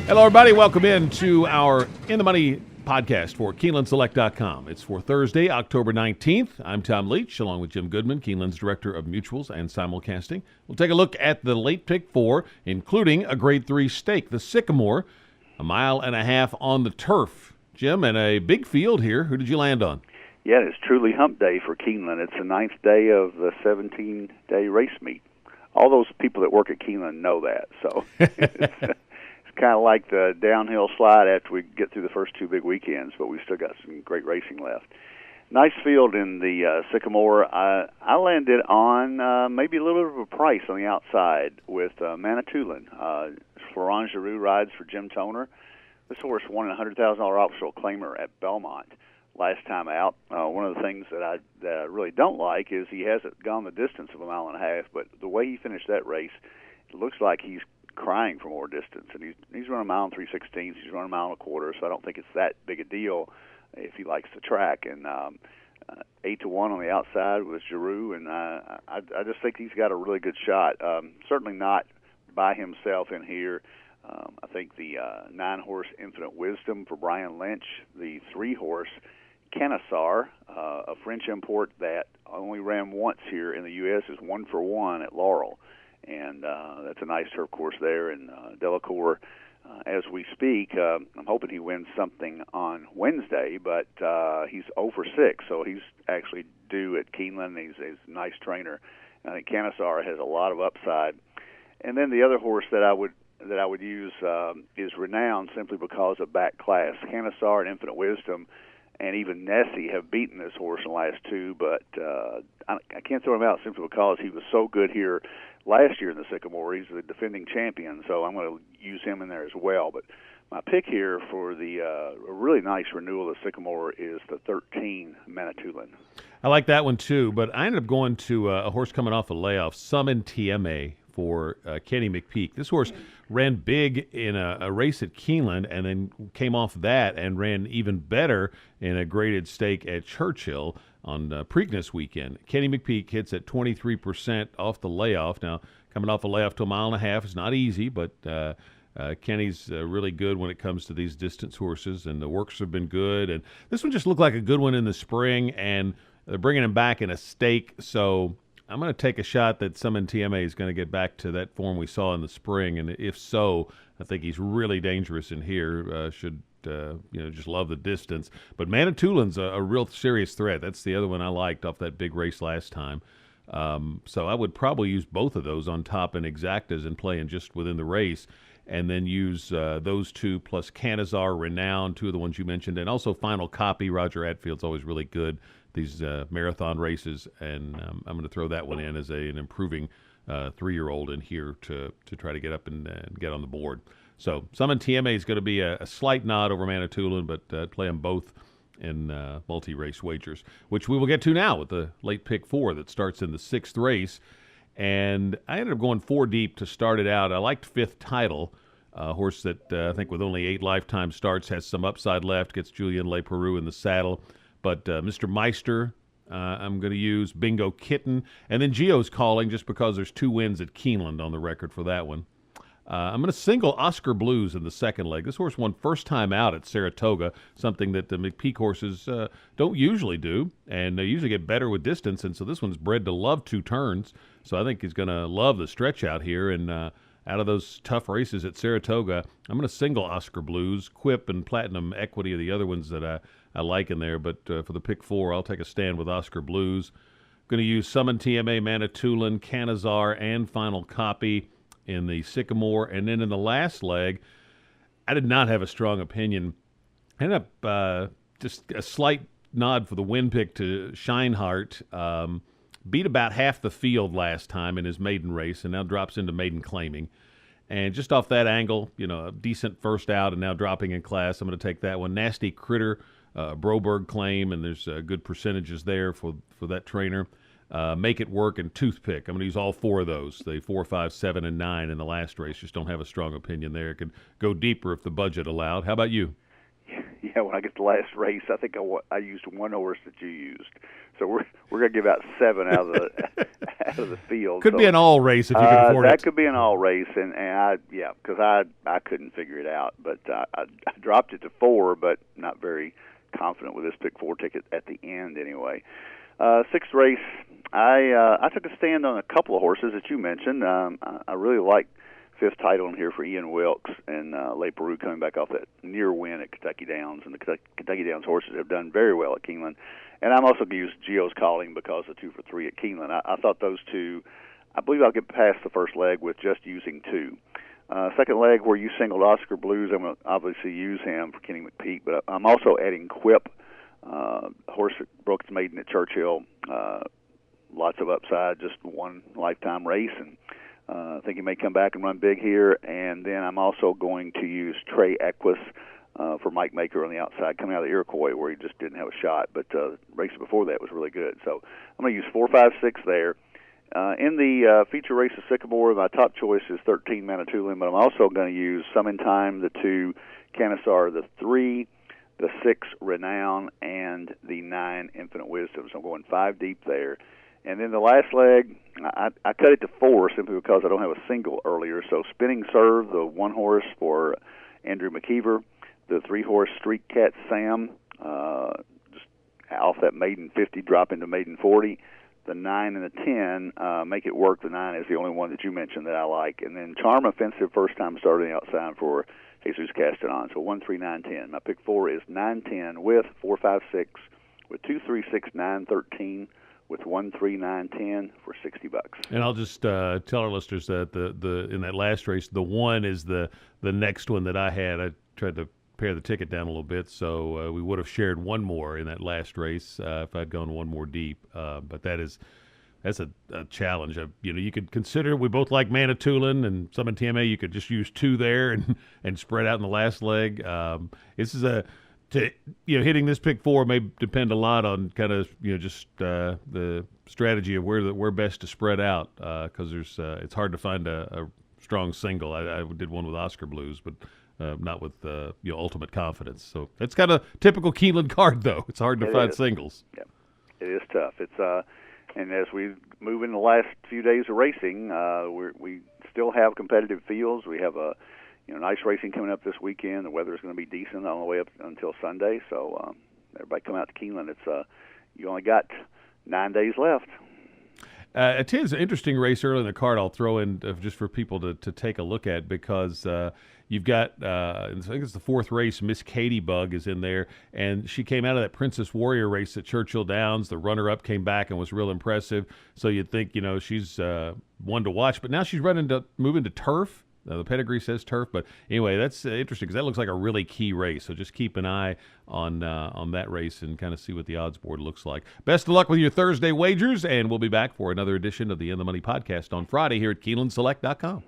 Hello, everybody. Welcome in to our In the Money podcast for KeenelandSelect.com. It's for Thursday, October 19th. I'm Tom Leach, along with Jim Goodman, Keeneland's Director of Mutuals and Simulcasting. We'll take a look at the late pick four, including a Grade 3 stake, the Sycamore, a mile and a half on the turf. Jim, and a big field here. Who did you land on? Yeah, it's truly hump day for Keeneland. It's the 9th day of the 17-day race meet. All those people that work at Keeneland know that, so it's kind of like the downhill slide after we get through the first two big weekends, but we've still got some great racing left. Nice field in the Sycamore. I landed on maybe a little bit of a price on the outside with Manitoulin. Florent Giroux rides for Jim Toner. This horse won a $100,000 optional claimer at Belmont last time out. One of the things that I really don't like is he hasn't gone the distance of a mile and a half, but the way he finished that race, it looks like he's crying for more distance. And he's running a mile and 3/16. He's running a mile and a quarter, so I don't think it's that big a deal if he likes the track. And 8-1 on the outside with Giroux, and I just think he's got a really good shot. Certainly not by himself in here. I think the 9-horse Infinite Wisdom for Brian Lynch, the 3-horse Canassar, a French import that only ran once here in the U.S., is 1-for-1 at Laurel. And that's a nice turf course there. And Delacour, as we speak, I'm hoping he wins something on Wednesday, but he's 0-for-6, so he's actually due at Keeneland. He's a nice trainer. I think Canassar has a lot of upside. And then the other horse that I would use is Renown, simply because of back class. Canassar and Infinite Wisdom and even Nessie have beaten this horse in the last two, but I can't throw him out simply because he was so good here last year in the Sycamore. He's the defending champion, so I'm going to use him in there as well. But my pick here for the a really nice renewal of the Sycamore is the 13 Manitoulin. I like that one too, but I ended up going to a horse coming off a layoff, Summon TMA, for Kenny McPeak. This horse ran big in a race at Keeneland and then came off that and ran even better in a graded stake at Churchill on Preakness weekend. Kenny McPeak hits at 23% off the layoff. Now, coming off a layoff to a mile and a half is not easy, but Kenny's really good when it comes to these distance horses, and the works have been good. And this one just looked like a good one in the spring, and they're bringing him back in a stake, so I'm going to take a shot that Summon TMA is going to get back to that form we saw in the spring, and if so, I think he's really dangerous in here. Should just love the distance. But Manitoulin's a real serious threat. That's the other one I liked off that big race last time. So I would probably use both of those on top in exactas and playing just within the race, and then use those two plus Canassar, Renown, two of the ones you mentioned, and also Final Copy. Roger Atfield's always really good these marathon races, and I'm going to throw that one in as an improving 3-year-old in here to try to get up and get on the board. So Summon TMA is going to be a slight nod over Manitoulin, but play them both in multi-race wagers, which we will get to now with the late pick 4 that starts in the 6th race. And I ended up going 4 deep to start it out. I liked 5th Title, a horse that I think with only 8 lifetime starts has some upside left, gets Julien Leperoux in the saddle. But Mr. Meister, I'm going to use Bingo Kitten. And then Gio's calling just because there's 2 wins at Keeneland on the record for that one. I'm going to single Oscar Blues in the second leg. This horse won first time out at Saratoga, something that the McPeak horses don't usually do. And they usually get better with distance. And so this one's bred to love 2 turns. So I think he's going to love the stretch out here. And out of those tough races at Saratoga, I'm going to single Oscar Blues. Quip and Platinum Equity are the other ones that I like in there, but for the pick 4, I'll take a stand with Oscar Blues. I'm going to use Summon TMA, Manitoulin, Canassar, and Final Copy in the Sycamore. And then in the last leg, I did not have a strong opinion. I ended up just a slight nod for the win pick to Shineheart. Beat about half the field last time in his maiden race, and now drops into maiden claiming. And just off that angle, a decent first out and now dropping in class, I'm going to take that one. Nasty Critter, Broberg claim, and there's good percentages there for that trainer. Make It Work and Toothpick. I'm going to use all 4 of those, the 4, 5, 7, and 9 in the last race. Just don't have a strong opinion there. Could go deeper if the budget allowed. How about you? Yeah, when I get the last race, I think I used one horse that you used, So we're going to give out 7 out of the out of the field. Could so, be an all race if you can afford that it. That could be an all race, and because I couldn't figure it out, but I dropped it to 4, but not very confident with this pick 4 ticket at the end anyway. 6th race, I took a stand on a couple of horses that you mentioned. I really like 5th title in here for Ian Wilkes and Le Peru coming back off that near win at Kentucky Downs, and the Kentucky Downs horses have done very well at Keeneland. And I'm also going to use Geo's Calling because of 2 for 3 at Keeneland. I thought those two, I believe I'll get past the first leg with just using 2. Second leg where you singled Oscar Blues, I'm going to obviously use him for Kenny McPeek, but I'm also adding Quip, horse that broke its maiden at Churchill. Lots of upside, just one lifetime race, and I think he may come back and run big here. And then I'm also going to use Trey Equus for Mike Maker on the outside, coming out of the Iroquois, where he just didn't have a shot. But the race before that was really good. So I'm going to use 4, 5, 6 there. In the feature race of Sycamore, my top choice is 13 Manitoulin, but I'm also going to use Some in Time, the 2 Canisar, the 3, the 6 Renown, and the 9 Infinite Wisdom. So I'm going 5 deep there. And then the last leg, I cut it to 4 simply because I don't have a single earlier. So Spinning Serve, the 1 horse for Andrew McKeever, the 3 horse Street Cat Sam, just off that maiden 50, drop into maiden 40. The 9 and the 10, Make It Work. The 9 is the only one that you mentioned that I like. And then Charm Offensive, first time starting outside for Jesus Castanon. So 1, 3, 9, 10. My pick 4 is 9, 10 with 4, 5, 6, with 2, 3, 6, 9, 13. With 1, 3, 9, 10 for $60. And I'll just tell our listeners that the in that last race, the 1 is the next one that I had. I tried to pare the ticket down a little bit, so we would have shared one more in that last race if I'd gone one more deep. But that's a challenge. You could consider, we both like Manitoulin and Some in TMA. You could just use 2 there and spread out in the last leg. This is hitting this pick 4 may depend a lot on kind of just the strategy of where best to spread out because it's hard to find a strong single. I did one with Oscar Blues, but not with ultimate confidence. So it's kind of typical Keeneland card though. It's hard to find singles. Yeah, it is tough. It's and as we move in the last few days of racing, we still have competitive fields. We have a nice racing coming up this weekend. The weather is going to be decent all the way up until Sunday. So everybody come out to Keeneland. It's you only got 9 days left. It is an interesting race early in the card. I'll throw in just for people to take a look at because you've got, I think it's the 4th race, Miss Katie Bug is in there, and she came out of that Princess Warrior race at Churchill Downs. The runner-up came back and was real impressive. So you'd think, she's one to watch. But now she's moving to turf. The pedigree says turf, but anyway, that's interesting because that looks like a really key race. So just keep an eye on that race and kind of see what the odds board looks like. Best of luck with your Thursday wagers, and we'll be back for another edition of the In the Money podcast on Friday here at KeenelandSelect.com.